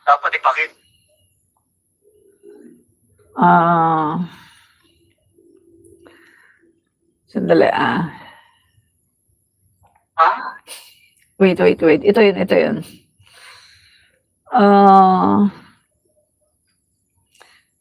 Dapat ipakita. Sandali Wait. Ito yun.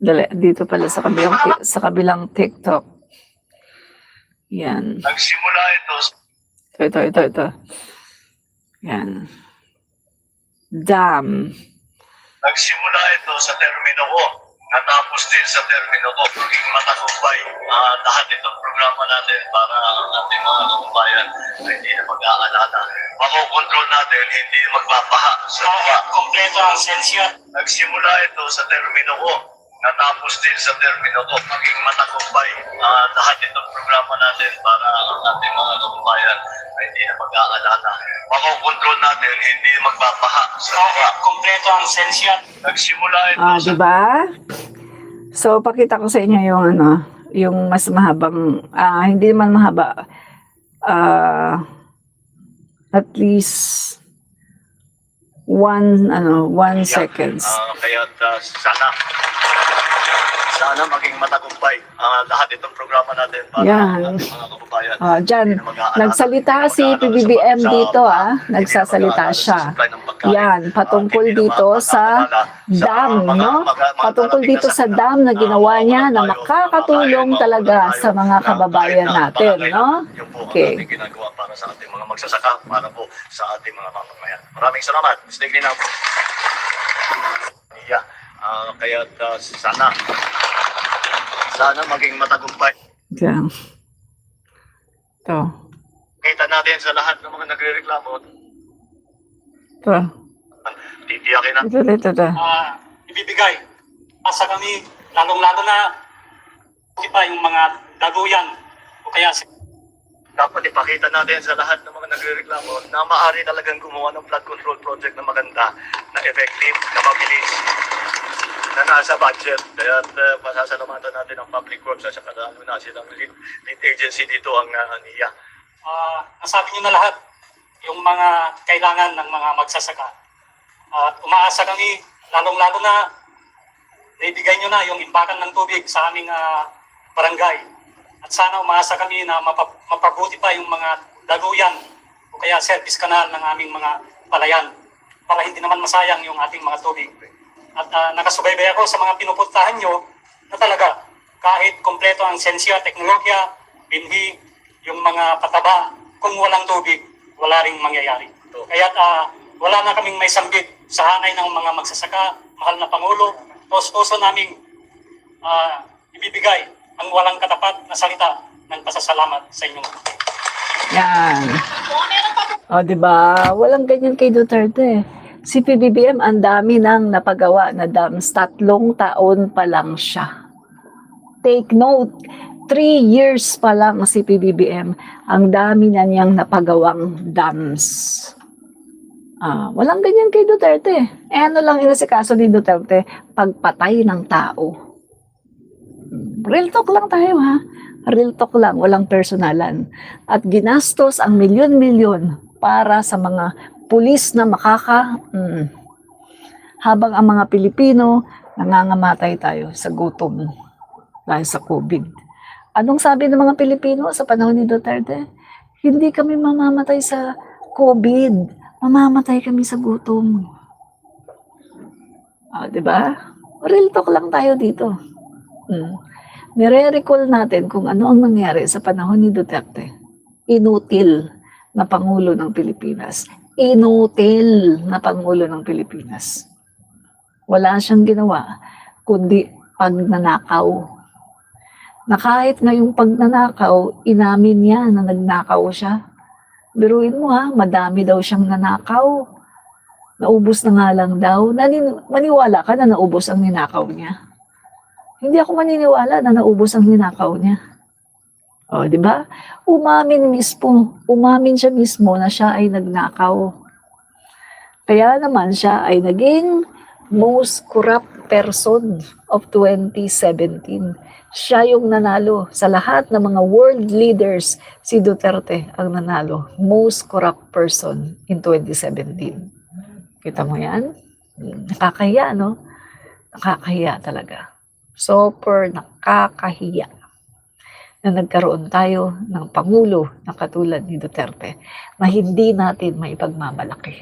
Dali, dito pala sa kabilang TikTok. Yan. Nagsimula ito. Ito. Yan. Dam. Nagsimula ito sa termino ko. Natapos din sa termino ko. Maging matagumpay. Lahat itong programa natin para ang ating mga kababayan ay hindi na mag-aalala. Makokontrol natin, hindi magpapaha sa lupa. Kompleto ang sensyon. Nagsimula ito sa termino ko. Natapos din sa termino ko. Maging matagumpay. Lahat itong programa natin para ang ating mga kababayan ay hindi na mag-aalala. Makokontrol natin, hindi magpapaha sa lupa. Kompleto ang sensyon. Nagsimula ito sa... Diba? So, pakita ko sa inyo yung yung mas mahabang, hindi man mahaba, at least 1 seconds. Kaya sana maging matagumpay lahat itong programa natin para yan. mga kababayan. Diyan, nagsalita si PBBM dito nagsasalita siya. Yan, patungkol dito sa dam, no? Patungkol dito sa dam na ginawa niya na makakatulong talaga sa mga kababayan natin, no? Okay. Yung po ang ginagawa para sa ating mga magsasaka, para po sa ating mga mamamayan. Maraming salamat. Mr. Glinaw. Yeah. Kaya sana maging matagumpay. Diyan. Ito. Kita natin sa lahat ng mga nagre-reklamo. Ito. Titiyakin na. Ito. Ibibigay. Asa kami, lalong-lalo na pa yung mga daguyan. O kaya dapat ipakita natin sa lahat ng mga nagre-reklamo na maaari talagang gumawa ng flood control project na maganda, na effective, na mabilis, na nasa budget. Kaya pasasalamatan natin ang Public Works at saka lalo na silang lead agency dito ang NIA. Nasabi niyo na lahat yung mga kailangan ng mga magsasaka. Umaasa kami, lalong-lalo na naibigay niyo na yung imbakan ng tubig sa aming barangay. At sana umaasa kami na mapabuti pa yung mga daguyan o kaya service canal ng aming mga palayan para hindi naman masayang yung ating mga tubig. At nakasubaybay ako sa mga pinupuntahan nyo na talaga kahit kompleto ang sensya, teknolohiya, binhi, yung mga pataba, kung walang tubig, wala ring mangyayari. Kaya wala na kaming may sambit sa hanay ng mga magsasaka, mahal na Pangulo, puso naming ibibigay ang walang katapat na salita ng pasasalamat sa inyo. Yan. Diba? Walang ganyan kay Duterte. Si PBBM, ang dami nang napagawa na dams. 3 taon pa lang siya. Take note, 3 years pa lang si PBBM, ang dami na niyang napagawang dams. Walang ganyan kay Duterte. Ano lang inasikaso ni Duterte? Pagpatay ng tao. Real talk lang tayo Real talk lang, walang personalan. At ginastos ang milyon-milyon para sa mga pulis na habang ang mga Pilipino nangangamatay tayo sa gutom dahil sa COVID. Anong sabi ng mga Pilipino sa panahon ni Duterte? Hindi kami mamamatay sa COVID, mamamatay kami sa gutom. Diba? Real talk lang tayo dito. Nire-recall natin kung ano ang nangyari sa panahon ni Duterte. Inutil na Pangulo ng Pilipinas. Inutil na Pangulo ng Pilipinas. Wala siyang ginawa, kundi pagnanakaw. Na kahit ngayong pagnanakaw, inamin niya na nagnakaw siya. Biruin mo madami daw siyang nanakaw. Naubos na nga lang daw. Maniwala ka na naubos ang ninakaw niya? Hindi ako maniniwala na naubos ang ninakaw niya. Di ba? Umamin siya mismo na siya ay nagnakaw. Kaya naman siya ay naging most corrupt person of 2017. Siya yung nanalo sa lahat ng mga world leaders. Si Duterte ang nanalo. Most corrupt person in 2017. Kita mo yan? Nakakahiya, no? Nakakahiya talaga. Super nakakahiya na nagkaroon tayo ng Pangulo na katulad ni Duterte na hindi natin maipagmamalaki.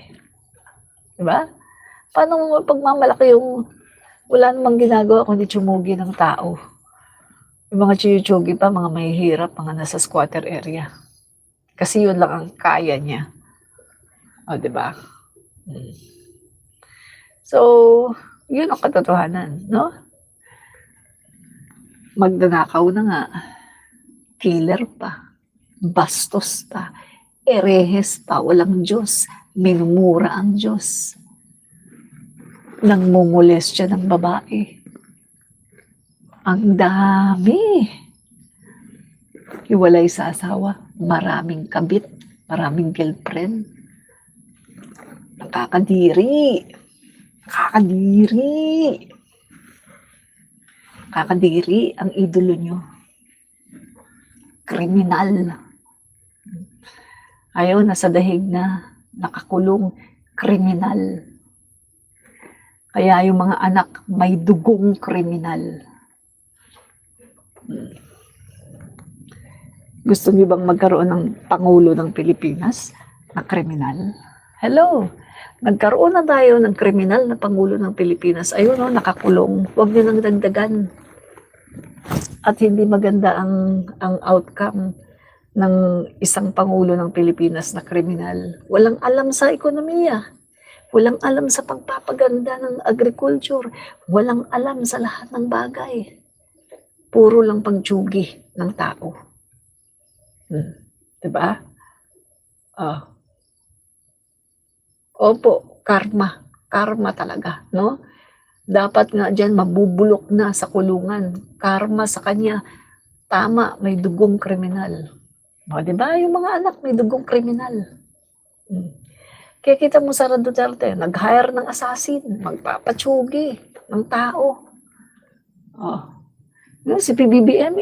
Diba? Paano mo mapagmamalaki yung wala namang ginagawa kundi tsumugi ng tao? Yung mga tsuyutsugi pa, mga mahihirap, mga nasa squatter area. Kasi yun lang ang kaya niya. O, diba? So, yun ang katotohanan, no? Magnanakaw na nga, killer pa, bastos pa, erehes pa, walang Diyos, minumura ang Diyos. Nangmumulestya ng babae. Ang dami. Hiwalay sa asawa, maraming kabit, maraming girlfriend. Nakakadiri. Nakakadiri. Nakakadiri ang idolo nyo. Kriminal. Ayaw, nasa dahig na, nakakulong, kriminal. Kaya yung mga anak may dugong kriminal. Gusto niyo bang magkaroon ng Pangulo ng Pilipinas na kriminal? Hello, nagkaroon na tayo ng kriminal na Pangulo ng Pilipinas. Ayun, no, nakakulong. Huwag niyo nang dagdagan. At hindi maganda ang outcome ng isang Pangulo ng Pilipinas na kriminal. Walang alam sa ekonomiya. Walang alam sa pagpapaganda ng agriculture. Walang alam sa lahat ng bagay. Puro lang pagtsugi ng tao. Diba? Opo, karma. Karma talaga, no? Dapat nga dyan mabubulok na sa kulungan. Karma sa kanya. Tama, may dugong kriminal. O, diba? Yung mga anak may dugong kriminal. Kaya kita mo Sara Duterte, nag-hire ng assassin, magpapatsugi ng tao. Si PBBM,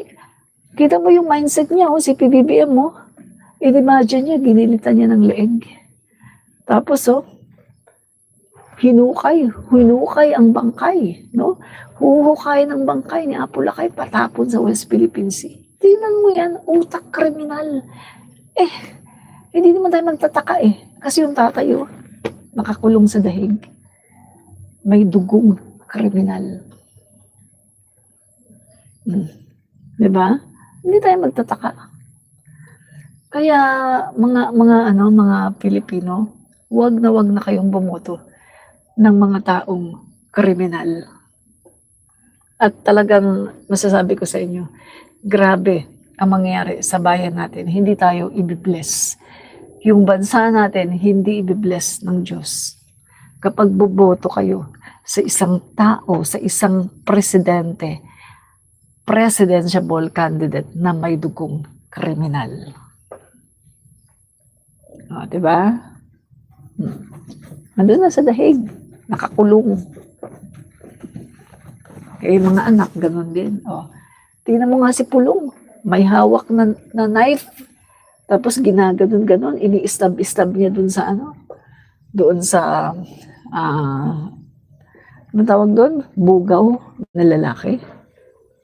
kita mo yung mindset niya, si PBBM mo. I-imagine niya, ginilitan niya ng leeg. Tapos, hinukay ang bangkay, no? Huhukay ng bangkay ni Apo Lakay patapon sa West Philippine Sea. Tingnan mo yan, utak kriminal. Hindi naman tayo magtataka kasi yung tatayo, nakakulong sa dahig. May dugong kriminal. Diba? Hindi tayo magtataka. Kaya mga Pilipino, wag na kayong bumoto ng mga taong kriminal. At talagang masasabi ko sa inyo, grabe ang mangyayari sa bayan natin. Hindi tayo ibibless. Yung bansa natin, hindi ibibless ng Diyos. Kapag boboto kayo sa isang tao, sa isang presidente, presidential candidate na may dugong kriminal. Diba? Nandun na sa dahig, nakakulong. Mga anak, ganun din. Tingnan mo nga si Pulong, may hawak na knife. Tapos ginaganon-ganon, ini-stab-stab niya dun sa doon sa, ano tawag doon? Bugaw na lalaki.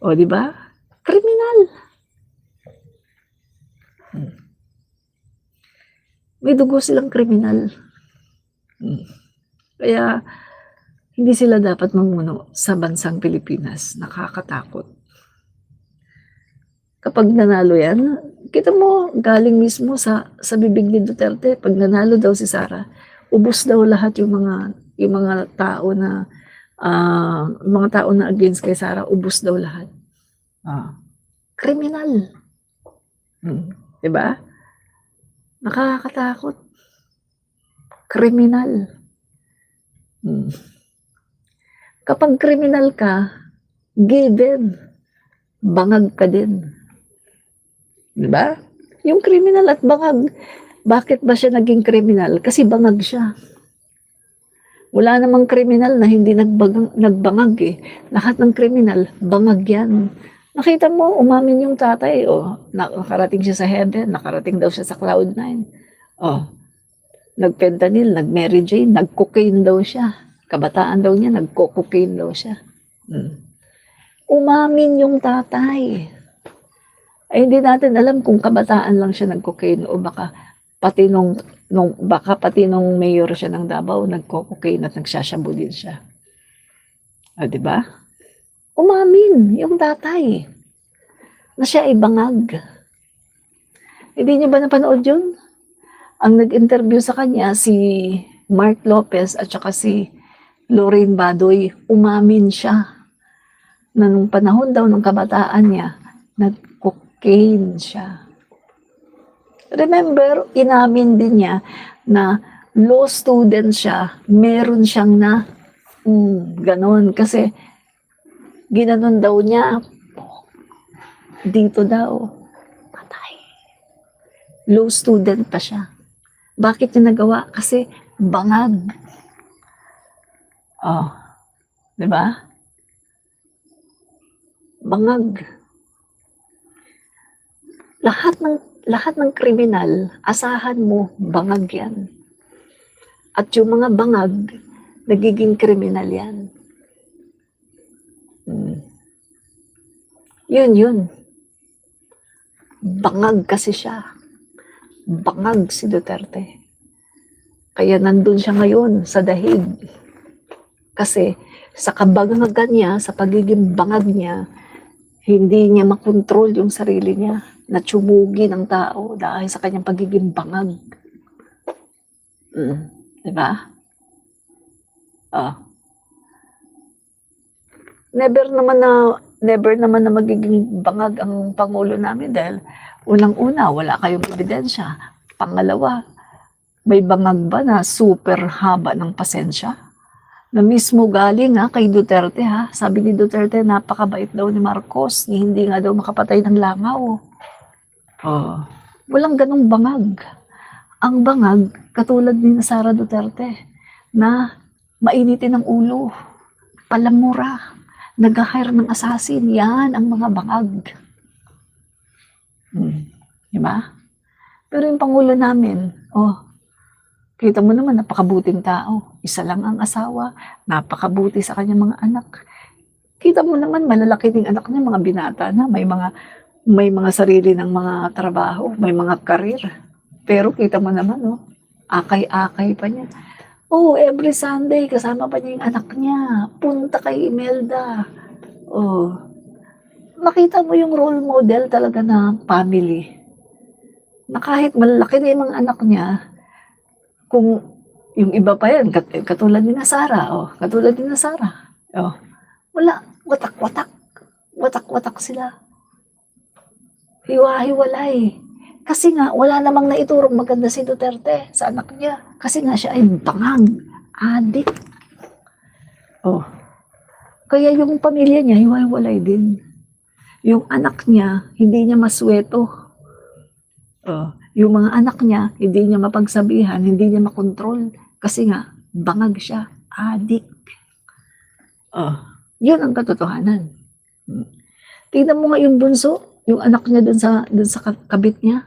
Di ba? Kriminal. May dugo silang kriminal. Kaya, hindi sila dapat mamuno sa bansang Pilipinas. Nakakatakot. Kapag nanalo yan, kita mo, galing mismo sa bibig ni Duterte, pag nanalo daw si Sara, ubos daw lahat yung mga tao na against kay Sara, ubos daw lahat. Kriminal. Diba? Nakakatakot. Kriminal. Kapag kriminal ka, given, bangag ka din. Diba? Yung kriminal at bangag, bakit ba siya naging kriminal? Kasi bangag siya. Wala namang kriminal na hindi nagbangag Lahat ng kriminal, bangag yan. Nakita mo, umamin yung tatay, nakarating siya sa heaven, nakarating daw siya sa cloud 9. Nag-fentanyl, nag-Mary Jane, nag-cocaine daw siya. Kabataan daw niya, nagko-cocaine daw siya. Umamin yung tatay. Ay hindi natin alam kung kabataan lang siya nag-cocaine o baka pati nung mayor siya ng Davao, nagko-cocaine at nagsashabu din siya. O, di ba? Umamin yung tatay na siya ay bangag. Hindi niyo ba napanood yun? Ang nag-interview sa kanya si Mark Lopez at saka si Lorraine Badoy, umamin siya na nung panahon daw ng kabataan niya, nag-cocaine siya. Remember, inamin din niya na law student siya, meron siyang na ganon. Kasi ginanon daw niya, dito daw, patay. Law student pa siya. Bakit niya nagawa? Kasi bangag. Oh, di ba? Bangag. Lahat ng kriminal, asahan mo, bangag yan. At yung mga bangag, nagiging kriminal yan. Yun. Bangag kasi siya. Bangag si Duterte. Kaya nandun siya ngayon sa dahig. Kasi sa kabangagan niya, sa pagiging bangag niya, hindi niya makontrol yung sarili niya. Natsumugi ng tao dahil sa kanyang pagiging bangag. Diba? Never naman na magiging bangag ang Pangulo namin dahil unang-una, wala kayong ebidensya. Pangalawa, may bangag ba na super haba ng pasensya? Na mismo galing kay Duterte Sabi ni Duterte, napakabait daw ni Marcos, hindi nga daw makapatay ng langaw. Walang ganong bangag. Ang bangag, katulad ni Sara Duterte, na mainitin ang ulo, palamura, nag-hire ng assassin, yan ang mga bangag. Diba? Pero yung Pangulo namin, kita mo naman, napakabuting tao. Isa lang ang asawa, napakabuti sa kanyang mga anak. Kita mo naman, malalaki ng anak niya, mga binata na, may mga sarili ng mga trabaho, may mga karir. Pero kita mo naman, akay-akay pa niya. Every Sunday, kasama pa niya yung anak niya. Punta kay Imelda. Makita mo yung role model talaga na family. Na kahit malaki na yung mga anak niya, kung yung iba pa yan, katulad ni Sara, wala, watak-watak sila. Hiwa-hiwalay. Kasi nga, wala namang naiturong maganda si Duterte sa anak niya. Kasi nga siya ay bangag, adik. Kaya yung pamilya niya, hiwa-hiwalay din. Yung anak niya, hindi niya masweto. Yung mga anak niya, hindi niya mapagsabihan, hindi niya makontrol. Kasi nga, bangag siya, adik. Yun ang katotohanan. Tingnan mo nga yung bunso, yung anak niya dun sa kabit niya.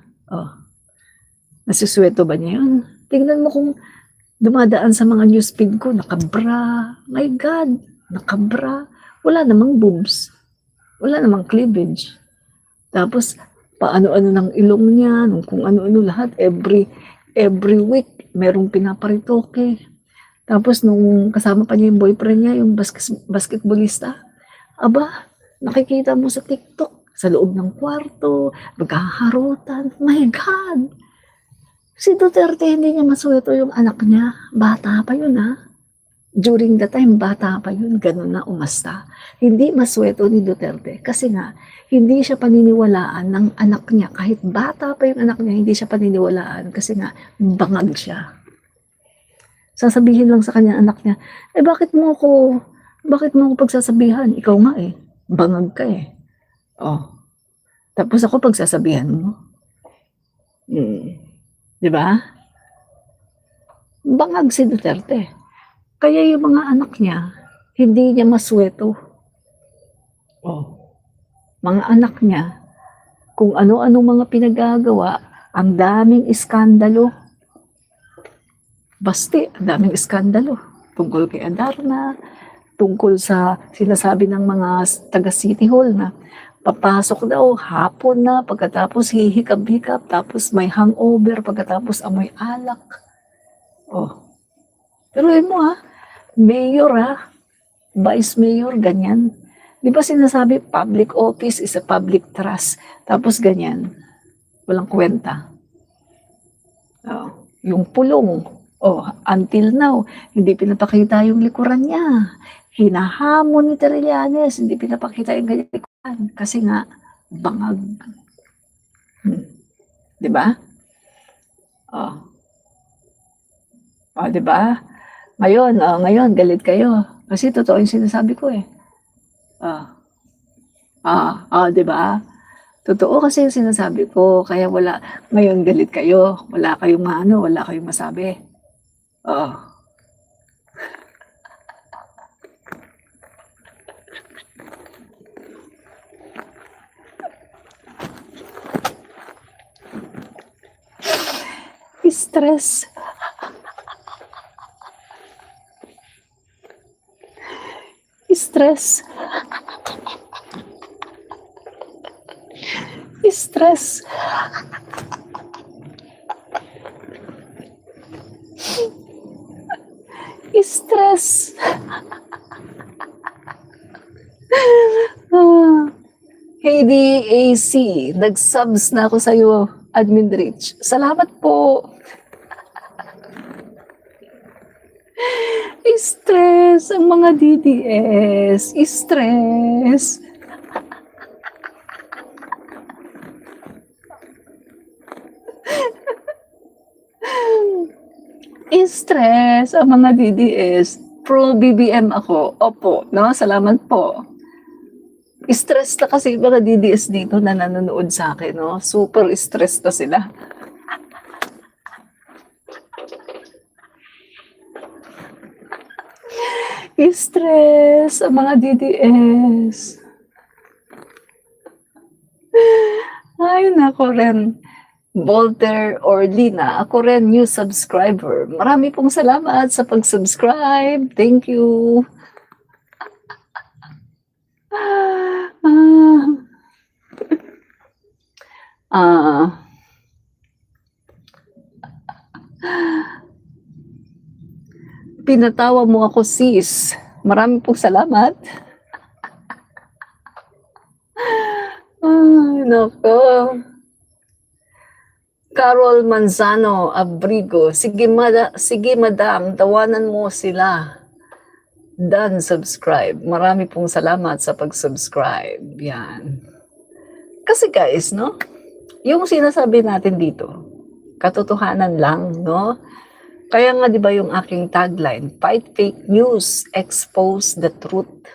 Nasusweto ba niya yun? Tingnan mo kung dumadaan sa mga newsfeed ko, nakabra. My God, nakabra. Wala namang boobs. Wala namang cleavage. Tapos, paano-ano ng ilong niya, kung ano-ano lahat, every week, merong pinaparitoke. Tapos, nung kasama pa niya yung boyfriend niya, yung basketballista, nakikita mo sa TikTok, sa loob ng kwarto, maghaharutan. My God! Si Duterte, hindi niya masweto yung anak niya. Bata pa yun, During the time, bata pa yun. Ganun na umasta. Hindi masweto ni Duterte. Kasi nga, hindi siya paniniwalaan ng anak niya. Kahit bata pa yung anak niya, hindi siya paniniwalaan. Kasi nga, bangag siya. Sasabihin lang sa kanya anak niya, bakit mo ako pagsasabihan? Ikaw nga bangag ka Tapos ako pagsasabihan mo. Diba? Bangag si Duterte. Kaya yung mga anak niya, hindi niya masweto. Mga anak niya, kung ano-ano mga pinagagawa, ang daming iskandalo. Basti, ang daming iskandalo. tungkol kay Adarna, tungkol sa sinasabi ng mga taga City Hall na papasok daw hapon na, pagkatapos hihikab-hikab, tapos may hangover, pagkatapos amoy alak. Oh. Pero mo mayor vice mayor, ganyan. Di ba sinasabi, public office is a public trust. Tapos ganyan. Walang kwenta. Oh. Yung pulong, until now, hindi pinapakita yung likuran niya. Hinahamon ni Trillanes, hindi pinapakita yung ganyan likuran. Kasi nga, bangag. Di ba? Di ba? Ngayon, galit kayo. Kasi totoo yung sinasabi ko eh. Di ba? Totoo kasi yung sinasabi ko, kaya ngayon galit kayo, wala kayong wala kayong masabi. Stress. Stress. Stress. Stress. KDAC, nag-subs na ako sa'yo, Admin Rich. Salamat po. Stress ang mga DDS. Stress. Stress ang mga DDS. Pro BBM ako. Opo, no? Salamat po. Stress na kasi mga DDS dito na nanonood sa akin, no? Super stress na sila. Stress ang mga DDS. Ay, nako rin. Volter or Lina, ako rin new subscriber. Marami pong salamat sa pag-subscribe. Thank you. Pinatawa mo ako, sis. Marami pong salamat. Ay, nako. Carol Manzano Abrigo. Sige, madam, tawanan mo sila. Done, subscribe. Marami pong salamat sa pag-subscribe. Yan. Kasi guys, no? Yung sinasabi natin dito, katotohanan lang, no? Kaya nga, di ba yung aking tagline, fight fake news, expose the truth.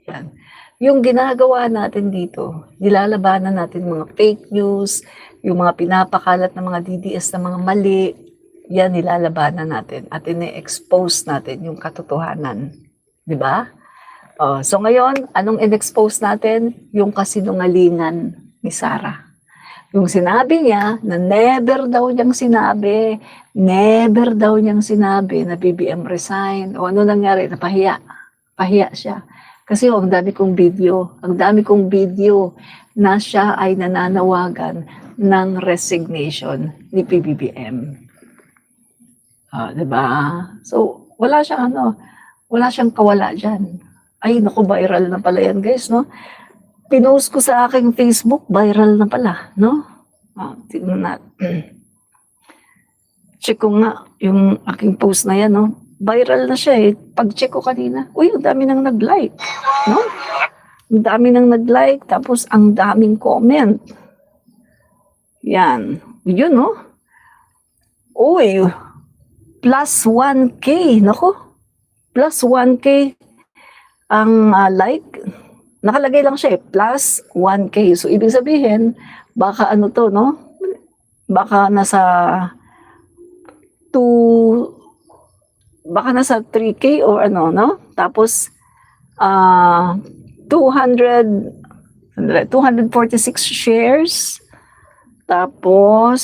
Yan. Yung ginagawa natin dito, nilalabanan natin mga fake news, yung mga pinapakalat ng mga DDS na mga mali, yan nilalabanan natin at ine-expose natin yung katotohanan. Di ba? So ngayon, anong in-expose natin? Yung kasinungalingan ni Sarah. Yung sinabi niya na never daw niyang sinabi na BBM resign. O ano nangyari? Napahiya. Pahiya siya. Kasi ang dami kong video na siya ay nananawagan ng resignation ni PBBM. Diba? So, wala siyang kawala dyan. Ay, naku, viral na pala yan, guys, no? Pinost ko sa aking Facebook, viral na pala, no? Tignan natin. Check ko nga yung aking post na yan, no? Viral na siya eh. Pag-check ko kanina, uy, ang dami nang nag-like, no? Ang dami nang nag-like, tapos ang daming comment. Yan. Yun, no? Uy, plus 1K, nako. Plus 1K ang like. Nakalagay lang siya eh, plus 1K. So, ibig sabihin, baka ano to, no? Baka nasa 3K or ano, no? Tapos, 246 shares. Tapos,